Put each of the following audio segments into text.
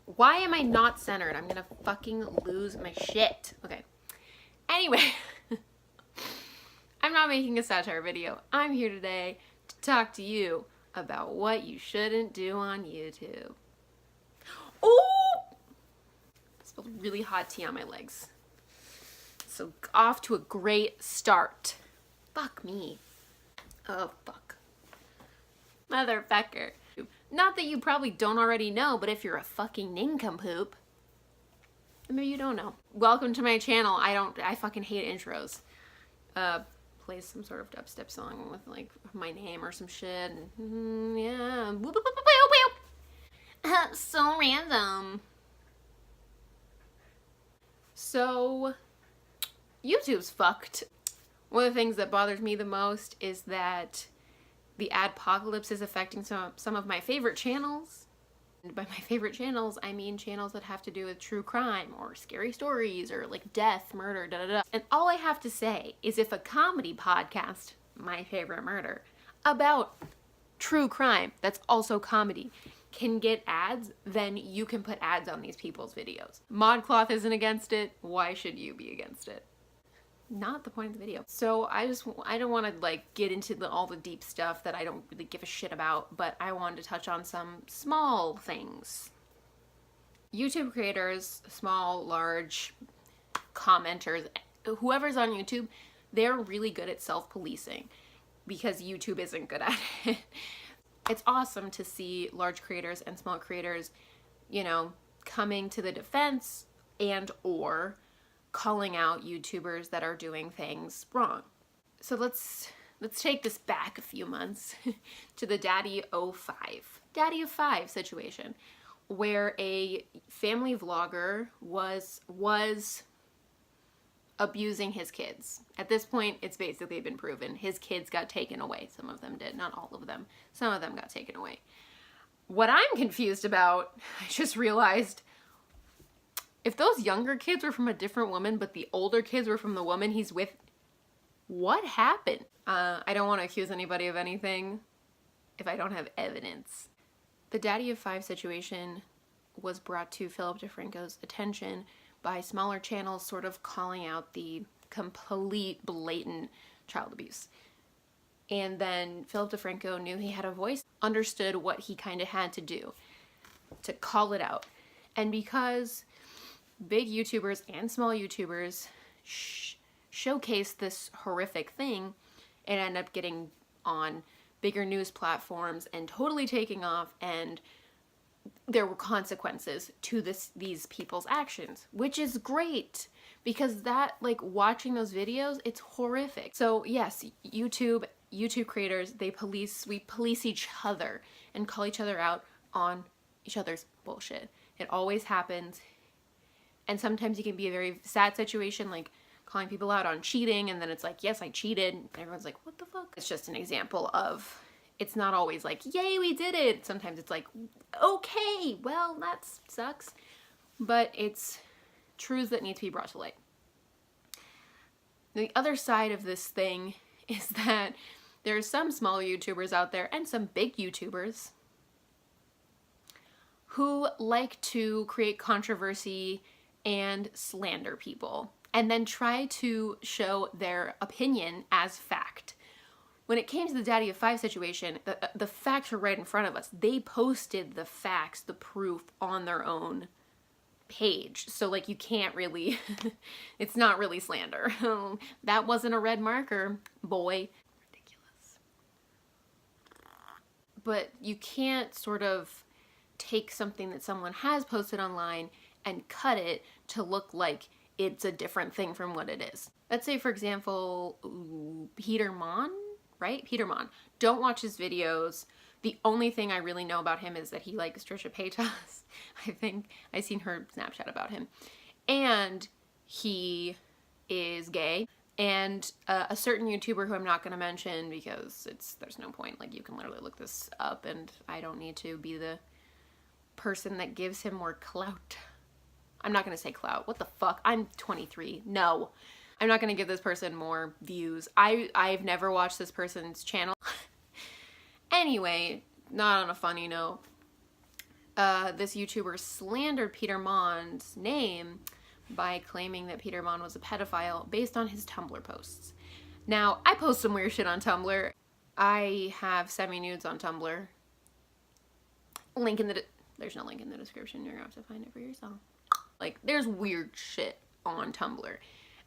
Why am I not centered? I'm gonna fucking lose my shit. Okay. Anyway, I'm not making a satire video. I'm here today to talk to you about what you shouldn't do on YouTube. Oh! I spilled really hot tea on my legs. So off to a great start. Fuck me. Oh, fuck. Motherfucker. Not that you probably don't already know, but if you're a fucking nincompoop, maybe you don't know. Welcome to my channel. I fucking hate intros. Play some sort of dubstep song with like my name or some shit. And, yeah. So random. So, YouTube's fucked. One of the things that bothers me the most is that the adpocalypse is affecting some of my favorite channels. And by my favorite channels, I mean channels that have to do with true crime or scary stories or like death, murder, da da da. And all I have to say is if a comedy podcast, My Favorite Murder, about true crime that's also comedy can get ads, then you can put ads on these people's videos. ModCloth isn't against it. Why should you be against it? Not the point of the video. So I don't want to like get into all the deep stuff that I don't really give a shit about, but I wanted to touch on some small things. YouTube creators, small, large, commenters, whoever's on YouTube, they're really good at self-policing because YouTube isn't good at it. It's awesome to see large creators and small creators, you know, coming to the defense and or calling out YouTubers that are doing things wrong. So let's take this back a few months to the Daddy of 5 situation, where a family vlogger was abusing his kids. At this point, it's basically been proven. His kids got taken away. Some of them did, not all of them. Some of them got taken away. What I'm confused about, I just realized, if those younger kids were from a different woman, but the older kids were from the woman he's with, what happened? I don't want to accuse anybody of anything if I don't have evidence. The Daddy of 5 situation was brought to Philip DeFranco's attention by smaller channels sort of calling out the complete blatant child abuse. And then Philip DeFranco knew he had a voice, understood what he kind of had to do to call it out. And because big YouTubers and small YouTubers showcase this horrific thing and end up getting on bigger news platforms and totally taking off, and there were consequences to these people's actions, which is great because that, like, watching those videos, it's horrific. So yes, YouTube creators, we police each other and call each other out on each other's bullshit. It always happens. And sometimes it can be a very sad situation, like calling people out on cheating, and then it's like, yes, I cheated. And everyone's like, what the fuck? It's just an example of, it's not always like, yay, we did it. Sometimes it's like, okay, well, that sucks. But it's truths that need to be brought to light. The other side of this thing is that there's some small YouTubers out there and some big YouTubers who like to create controversy and slander people, and then try to show their opinion as fact. When it came to the Daddy of 5 situation, the facts were right in front of us. They posted the facts, the proof on their own page. So like you can't really, it's not really slander. That wasn't a red marker, boy. Ridiculous. But you can't sort of take something that someone has posted online and cut it to look like it's a different thing from what it is. Let's say, for example, Peter Mon, right? Peter Mon. Don't watch his videos. The only thing I really know about him is that he likes Trisha Paytas. I think I seen her Snapchat about him. And he is gay. And a certain YouTuber who I'm not going to mention because there's no point. Like, you can literally look this up and I don't need to be the person that gives him more clout. I'm not going to say clout. What the fuck? I'm 23. No. I'm not going to give this person more views. I've never watched this person's channel. Anyway, not on a funny note. this YouTuber slandered Peter Mon's name by claiming that Peter Mon was a pedophile based on his Tumblr posts. Now, I post some weird shit on Tumblr. I have semi-nudes on Tumblr. Link in the... There's no link in the description. You're gonna have to find it for yourself. Like, there's weird shit on Tumblr.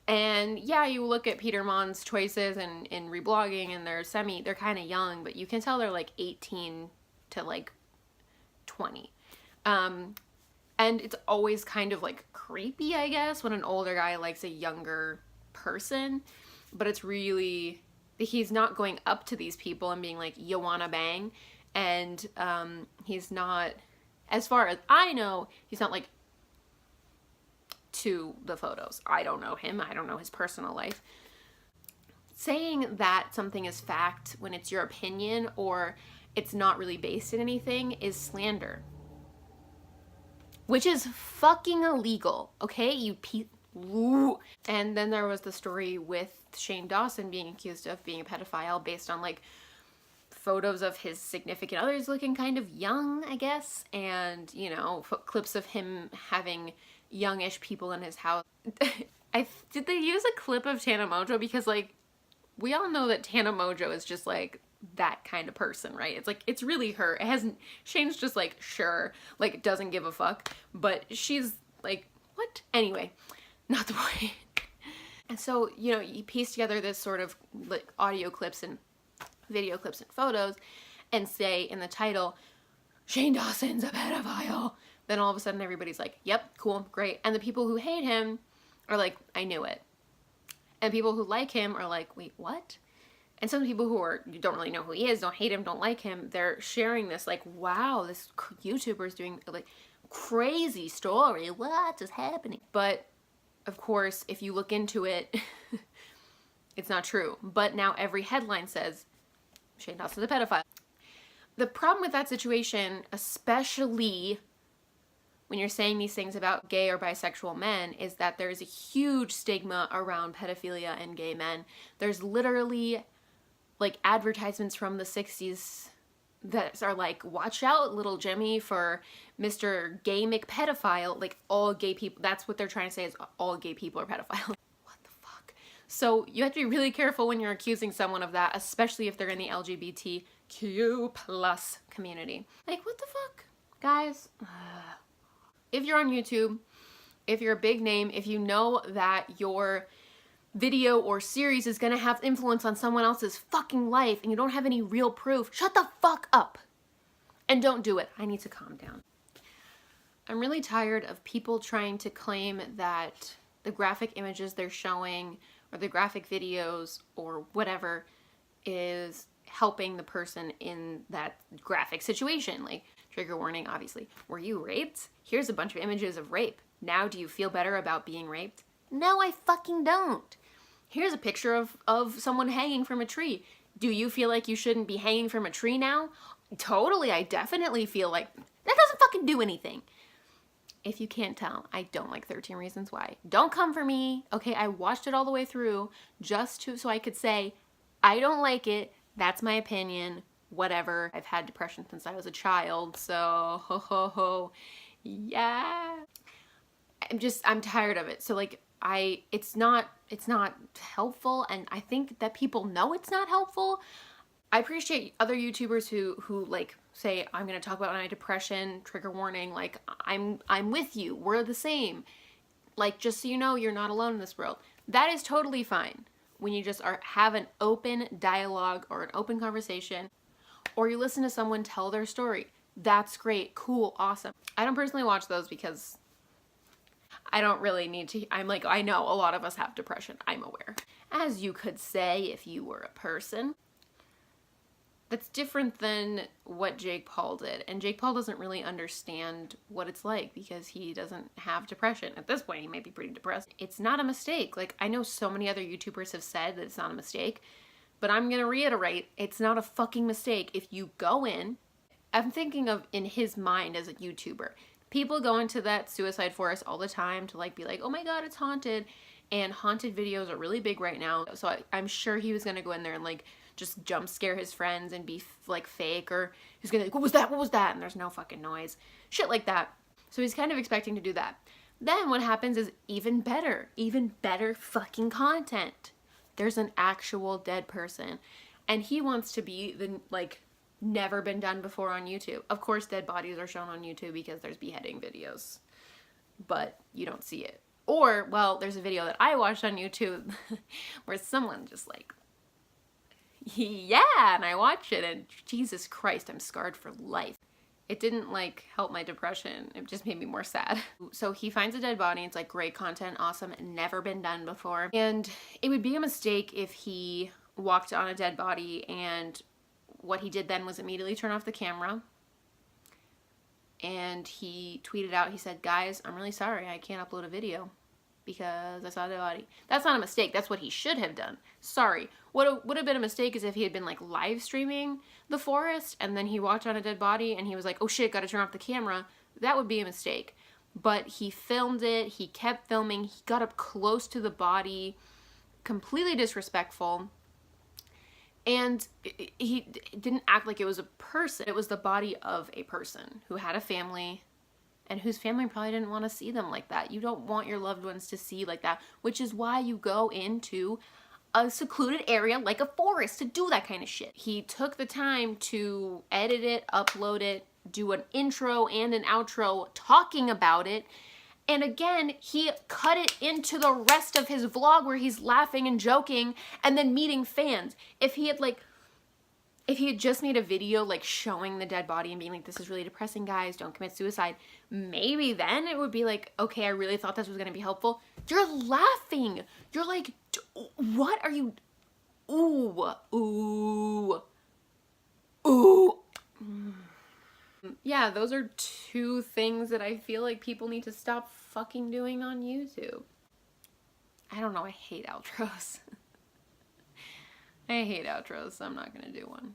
And yeah, you look at Peter Mon's choices and in reblogging, and they're kind of young, but you can tell they're like 18 to like 20. And it's always kind of like creepy, I guess, when an older guy likes a younger person. But it's really, he's not going up to these people and being like, you wanna bang? And he's not, as far as I know, he's not like to the photos. I don't know him. I don't know his personal life. Saying that something is fact when it's your opinion or it's not really based in anything is slander. Which is fucking illegal, okay? And then there was the story with Shane Dawson being accused of being a pedophile based on like photos of his significant others looking kind of young, I guess, and, you know, clips of him having youngish people in his house. Did they use a clip of Tana Mojo? Because, like, we all know that Tana Mojo is just, like, that kind of person, right? It's, like, it's really her. It hasn't, Shane's just, like, sure, like, doesn't give a fuck, but she's, like, what? Anyway, not the point. And so, you know, you piece together this sort of, like, audio clips and video clips and photos and say in the title, Shane Dawson's a pedophile. Then all of a sudden everybody's like, yep, cool, great. And the people who hate him are like, I knew it. And people who like him are like, wait, what? And some people who don't really know who he is, don't hate him, don't like him, they're sharing this like, wow, this YouTuber is doing like crazy story. What is happening? But of course, if you look into it, it's not true. But now every headline says, Shane Dawson's a pedophile. The problem with that situation, especially when you're saying these things about gay or bisexual men, is that there's a huge stigma around pedophilia and gay men. There's literally like advertisements from the 60s that are like, watch out, little Jimmy, for Mr. Gay McPedophile. Like, all gay people, that's what they're trying to say, is all gay people are pedophiles. So you have to be really careful when you're accusing someone of that, especially if they're in the LGBTQ plus community. Like, what the fuck, guys? If you're on YouTube, if you're a big name, if you know that your video or series is gonna have influence on someone else's fucking life and you don't have any real proof, shut the fuck up and don't do it. I need to calm down. I'm really tired of people trying to claim that the graphic images they're showing or the graphic videos or whatever is helping the person in that graphic situation. Like, trigger warning, obviously. Were you raped? Here's a bunch of images of rape. Now do you feel better about being raped? No, I fucking don't. Here's a picture of someone hanging from a tree. Do you feel like you shouldn't be hanging from a tree now? Totally, I definitely feel like that doesn't fucking do anything. If you can't tell, I don't like 13 Reasons Why. Don't come for me, okay? I watched it all the way through just so I could say, I don't like it, that's my opinion, whatever. I've had depression since I was a child, so yeah. I'm tired of it. So like, it's not helpful, and I think that people know it's not helpful. I appreciate other YouTubers who like say, I'm gonna talk about my depression, trigger warning, like I'm with you, we're the same. Like, just so you know, you're not alone in this world. That is totally fine when you just have an open dialogue or an open conversation, or you listen to someone tell their story. That's great, cool, awesome. I don't personally watch those because I don't really need to. I'm like, I know a lot of us have depression, I'm aware. As you could say if you were a person. That's different than what Jake Paul did. And Jake Paul doesn't really understand what it's like because he doesn't have depression. At this point, he might be pretty depressed. It's not a mistake. Like, I know so many other YouTubers have said that it's not a mistake, but I'm gonna reiterate, it's not a fucking mistake. If you go in, I'm thinking of in his mind as a YouTuber. People go into that suicide forest all the time to like be like, oh my God, it's haunted. And haunted videos are really big right now. So I'm sure he was gonna go in there and like just jump scare his friends and be like fake, or he's gonna like, what was that? What was that? And there's no fucking noise. Shit like that. So he's kind of expecting to do that. Then what happens is even better fucking content. There's an actual dead person. And he wants to be the, like, never been done before on YouTube. Of course, dead bodies are shown on YouTube because there's beheading videos. But you don't see it. Or, well, there's a video that I watched on YouTube where someone just like, yeah, and I watched it and Jesus Christ, I'm scarred for life. It didn't like help my depression. It just made me more sad. So he finds a dead body. It's like great content, awesome, never been done before. And it would be a mistake if he walked on a dead body and what he did then was immediately turn off the camera. And he tweeted out, he said, guys, I'm really sorry, I can't upload a video because I saw a dead body. That's not a mistake. That's what he should have done. Sorry. What would have been a mistake is if he had been like live streaming the forest and then he walked on a dead body and he was like, oh shit, gotta turn off the camera. That would be a mistake. But he filmed it. He kept filming. He got up close to the body. Completely disrespectful. And he didn't act like it was a person. It was the body of a person who had a family and whose family probably didn't want to see them like that. You don't want your loved ones to see like that, which is why you go into a secluded area like a forest to do that kind of shit. He took the time to edit it, upload it, do an intro and an outro talking about it. And again, he cut it into the rest of his vlog where he's laughing and joking and then meeting fans. If he had just made a video like showing the dead body and being like, this is really depressing, guys, don't commit suicide, maybe then it would be like, okay, I really thought this was gonna be helpful. You're laughing. You're like, what are you? Ooh, ooh, ooh. Yeah, those are two things that I feel like people need to stop fucking doing on YouTube. I don't know, I hate outros. I hate outros, so I'm not gonna do one.